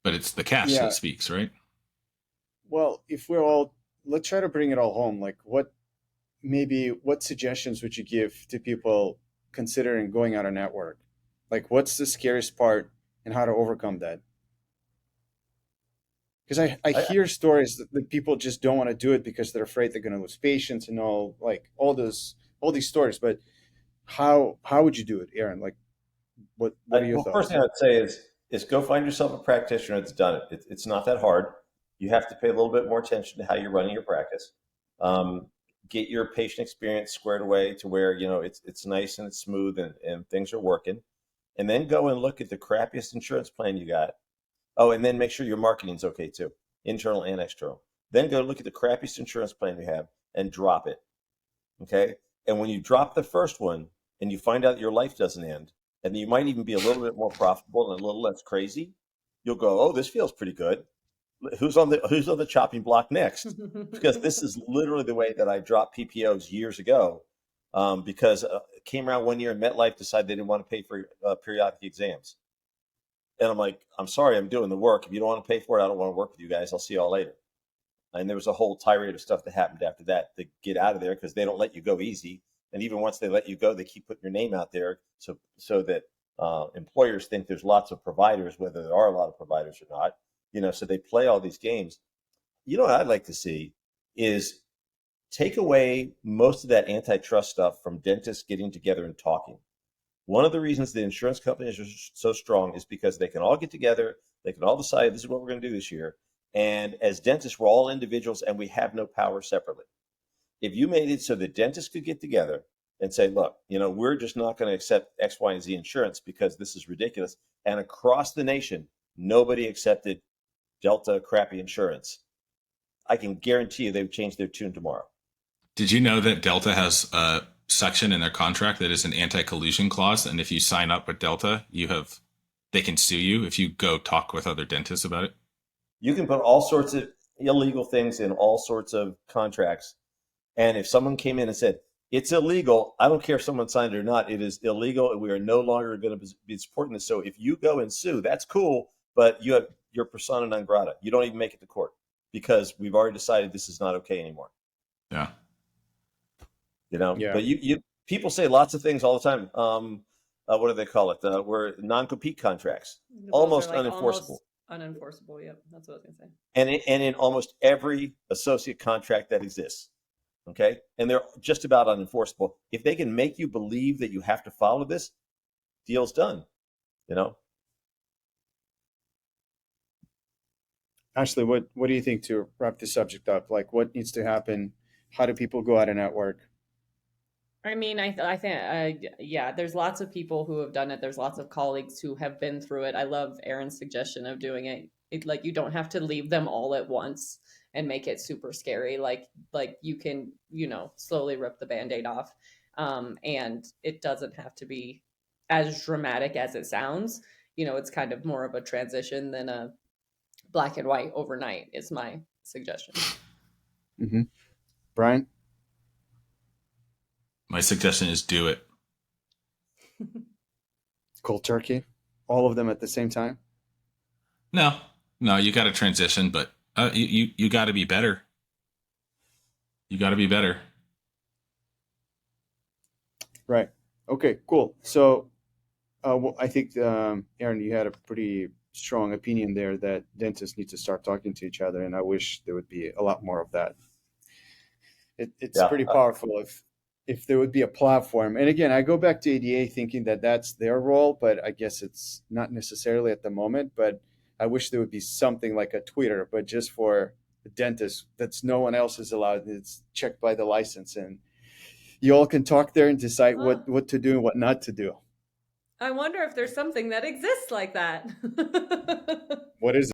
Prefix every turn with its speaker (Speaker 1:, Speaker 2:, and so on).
Speaker 1: but it's the cash that
Speaker 2: Yeah.
Speaker 1: speaks, right?
Speaker 2: Well, if we're all, let's try to bring it all home. Like, what suggestions would you give to people considering going out of network? Like, what's the scariest part and how to overcome that? Because I
Speaker 3: I,
Speaker 2: hear stories that people just don't want to do it because they're afraid they're going to lose patients and all these stories. But how would you do it, Aaron? Like, what are your
Speaker 3: well, first
Speaker 2: thoughts?
Speaker 3: thing I'd say is go find yourself a practitioner that's done it. It's not that hard. You have to pay a little bit more attention to how you're running your practice. Um, get your patient experience squared away to where it's nice and it's smooth and things are working, and then go and look at the crappiest insurance plan you got. Oh, and then make sure your marketing's okay too, internal and external. Then go look at the crappiest insurance plan you have and drop it. Okay. And when you drop the first one and you find out your life doesn't end, and you might even be a little bit more profitable and a little less crazy, you'll go, oh, this feels pretty good. Who's on the chopping block next? Because this is literally the way that I dropped PPOs years ago. Because it came around one year and MetLife decided they didn't want to pay for periodic exams. And I'm like, I'm sorry, I'm doing the work. If you don't want to pay for it, I don't want to work with you guys. I'll see y'all later. And there was a whole tirade of stuff that happened after that to get out of there because they don't let you go easy. And even once they let you go, they keep putting your name out there so that employers think there's lots of providers, whether there are a lot of providers or not. So they play all these games. What I'd like to see is take away most of that antitrust stuff from dentists getting together and talking. One of the reasons the insurance companies are so strong is because they can all get together, they can all decide this is what we're going to do this year. And as dentists, we're all individuals and we have no power separately. If you made it so that dentists could get together and say, look, we're just not going to accept X, Y, and Z insurance because this is ridiculous. And across the nation, nobody accepted Delta crappy insurance. I can guarantee you they would change their tune tomorrow.
Speaker 1: Did you know that Delta has a section in their contract that is an anti-collusion clause, and if you sign up with Delta, they can sue you if you go talk with other dentists about it?
Speaker 3: You can put all sorts of illegal things in all sorts of contracts. And if someone came in and said, it's illegal, I don't care if someone signed it or not, it is illegal, and we are no longer going to be supporting this. So if you go and sue, that's cool, but your persona non grata. You don't even make it to court because we've already decided this is not okay anymore.
Speaker 1: Yeah.
Speaker 2: Yeah.
Speaker 3: But people say lots of things all the time. What do they call it? We're non-compete contracts,
Speaker 4: Those
Speaker 3: almost
Speaker 4: are like
Speaker 3: unenforceable.
Speaker 4: almost unenforceable. Yep, that's what I was gonna say.
Speaker 3: And in almost every associate contract that exists. Okay. And they're just about unenforceable. If they can make you believe that you have to follow this, deal's done. You know,
Speaker 2: Ashley, what do you think to wrap this subject up? Like, what needs to happen? How do people go out of network?
Speaker 4: I mean, I think, yeah, there's lots of people who have done it. There's lots of colleagues who have been through it. I love Aaron's suggestion of doing it like you don't have to leave them all at once and make it super scary. Like you can, slowly rip the Band-Aid off. And it doesn't have to be as dramatic as it sounds. It's kind of more of a transition than a black and white overnight is my suggestion.
Speaker 2: Mm-hmm. Brian?
Speaker 1: My suggestion is do it.
Speaker 2: Cold turkey? All of them at the same time?
Speaker 1: No, you got to transition, but you got to be better. You got to be better.
Speaker 2: Right. Okay, cool. So I think, Aaron, you had a pretty strong opinion there that dentists need to start talking to each other, and I wish there would be a lot more of that. It's
Speaker 3: yeah.
Speaker 2: pretty powerful if there would be a platform. And again, I go back to ADA thinking that that's their role, but I guess it's not necessarily at the moment. But I wish there would be something like a Twitter, but just for the dentist that's no one else is allowed. It's checked by the license, and you all can talk there and decide what to do and what not to do.
Speaker 4: I wonder if there's something that exists like that.
Speaker 2: What is